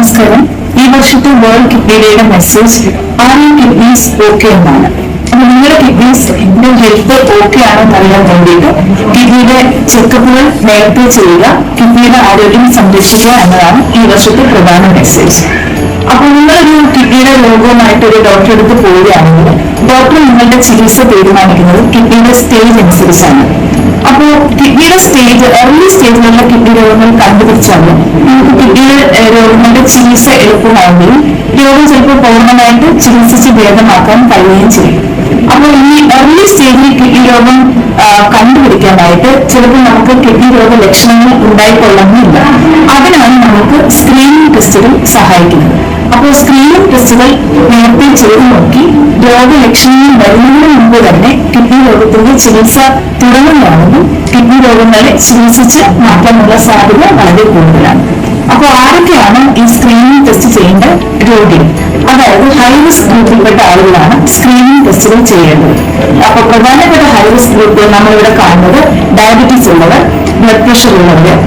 നമസ്കാരം. ഈ വർഷത്തെ വേൾഡ് കിഡ്നി ഡേയുടെ message are you kidneys okay എന്നാണ്. അപ്പൊ നിങ്ങളുടെ കിഡ്നീസ് ഹെൽത്ത് ഓക്കെ ആണെന്ന് അറിയാൻ വേണ്ടിയിട്ട് കിഡ്നിയുടെ ചെക്കപ്പുകൾ നേരത്തെ ചെയ്യുക, കിഡ്നിയുടെ ആരോഗ്യം സംരക്ഷിക്കുക എന്നതാണ് ഈ വർഷത്തെ പ്രധാന മെസ്സേജ്. അപ്പൊ നിങ്ങളൊരു കിഡ്നിയുടെ രോഗവുമായിട്ട് ഒരു ഡോക്ടറെ അടുത്ത് പോവുകയാണെങ്കിൽ ഡോക്ടർ നിങ്ങളുടെ ചികിത്സ തീരുമാനിക്കുന്നത് കിഡ്നിയുടെ സ്റ്റേജ് അനുസരിച്ചാണ്. അപ്പോൾ കിഡ്നിയുടെ സ്റ്റേജ് ഏർലി സ്റ്റേജിലുള്ള കിഡ്നി രോഗങ്ങൾ കണ്ടുപിടിച്ചാൽ നമുക്ക് കിഡ്നിയുടെ രോഗങ്ങളുടെ ചികിത്സ എളുപ്പമാവുകയും രോഗം ചിലപ്പോൾ പൂർണ്ണമായിട്ട് ചികിത്സിച്ച് ഭേദമാക്കാൻ കഴിയുകയും ചെയ്യും. അപ്പോൾ ഈ ഏർലി സ്റ്റേജിൽ കിഡ്നി രോഗം കണ്ടുപിടിക്കാനായിട്ട് ചിലപ്പോൾ നമുക്ക് കിഡ്നി രോഗ ലക്ഷണങ്ങൾ ഉണ്ടായിക്കൊള്ളണമെന്നില്ല. അതിനാണ് നമുക്ക് സ്ക്രീനിങ് ടെസ്റ്റുകൾ സഹായിക്കുന്നത്. അപ്പോൾ സ്ക്രീനിങ് ടെസ്റ്റുകൾ നേരത്തെ ചെയ്തു നോക്കി രോഗലക്ഷണങ്ങൾ വരുന്നതിന് മുമ്പ് തന്നെ കിഡ്നി രോഗത്തിന്റെ ചികിത്സ തുടങ്ങുകയാണെങ്കിൽ കിഡ്നി രോഗങ്ങളെ ചികിത്സിച്ച് മാറ്റാനുള്ള സാധ്യത വളരെ കൂടുതലാണ്. അപ്പോൾ ആരൊക്കെയാണ് ഈ സ്ക്രീനിങ് ടെസ്റ്റ് ചെയ്യേണ്ട രോഗികൾ? അതായത് ഹൈ റിസ്ക് ഗ്രൂപ്പിൽപ്പെട്ട ആളുകളാണ് സ്ക്രീനിങ് ടെസ്റ്റുകൾ ചെയ്യേണ്ടത്. അപ്പൊ പ്രധാനപ്പെട്ട ഹൈ റിസ്ക് ഗ്രൂപ്പുകൾ നമ്മളിവിടെ കാണുന്നത് ഡയബറ്റീസ് ഉള്ളവർ, ബ്ലഡ് പ്രഷർ ഉള്ളവർ,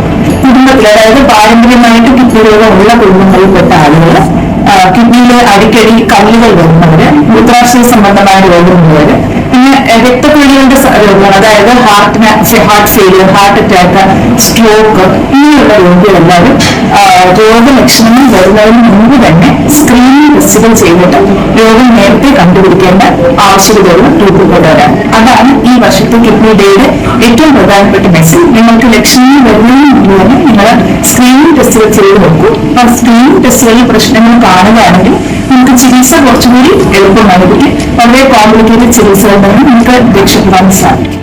കുടുംബത്തിൽ അതായത് പാരമ്പര്യമായിട്ട് കിഡ്നി രോഗം ഉള്ള കുടുംബങ്ങളിൽപ്പെട്ട ആളുകൾ, കിഡ്നിയിലെ അടിക്കടി കല്ലുകൾ വരുന്നവര്, മൂത്രാശയ സംബന്ധമായ രോഗമുള്ളവര്, പിന്നെ രക്തക്കുഴലുകളുടെ രോഗങ്ങൾ അതായത് heart failure, heart attack, stroke ഇങ്ങനെയുള്ള രോഗികളെല്ലാവരും രോഗലക്ഷണങ്ങൾ വരുന്നതിന് മുമ്പ് തന്നെ സ്ക്രീനിങ് ടെസ്റ്റുകൾ ചെയ്തിട്ട് രോഗം നേരത്തെ കണ്ടുപിടിക്കേണ്ട ആവശ്യകതയുള്ള ഗ്രൂപ്പിൽപ്പെട്ടവരാണ്. അതാണ് ഈ വർഷത്തെ കിഡ്നി ഡേയുടെ ഏറ്റവും പ്രധാനപ്പെട്ട മെസ്സേജ്. നിങ്ങൾക്ക് ലക്ഷണങ്ങൾ വരുന്നതിന് മുമ്പ് തന്നെ നിങ്ങൾ സ്ക്രീനിങ് ടെസ്റ്റുകൾ ചെയ്ത് നോക്കൂ. ആ സ്ക്രീനിങ് ടെസ്റ്റുകളിൽ പ്രശ്നങ്ങൾ കാണുകയാണെങ്കിൽ നമുക്ക് ചികിത്സ കുറച്ചുകൂടി എളുപ്പമായിരിക്കും. വളരെ കോംപ്ലിക്കേറ്റഡ് ചികിത്സ നമുക്ക് രക്ഷപ്പെടാൻ സാധിക്കും.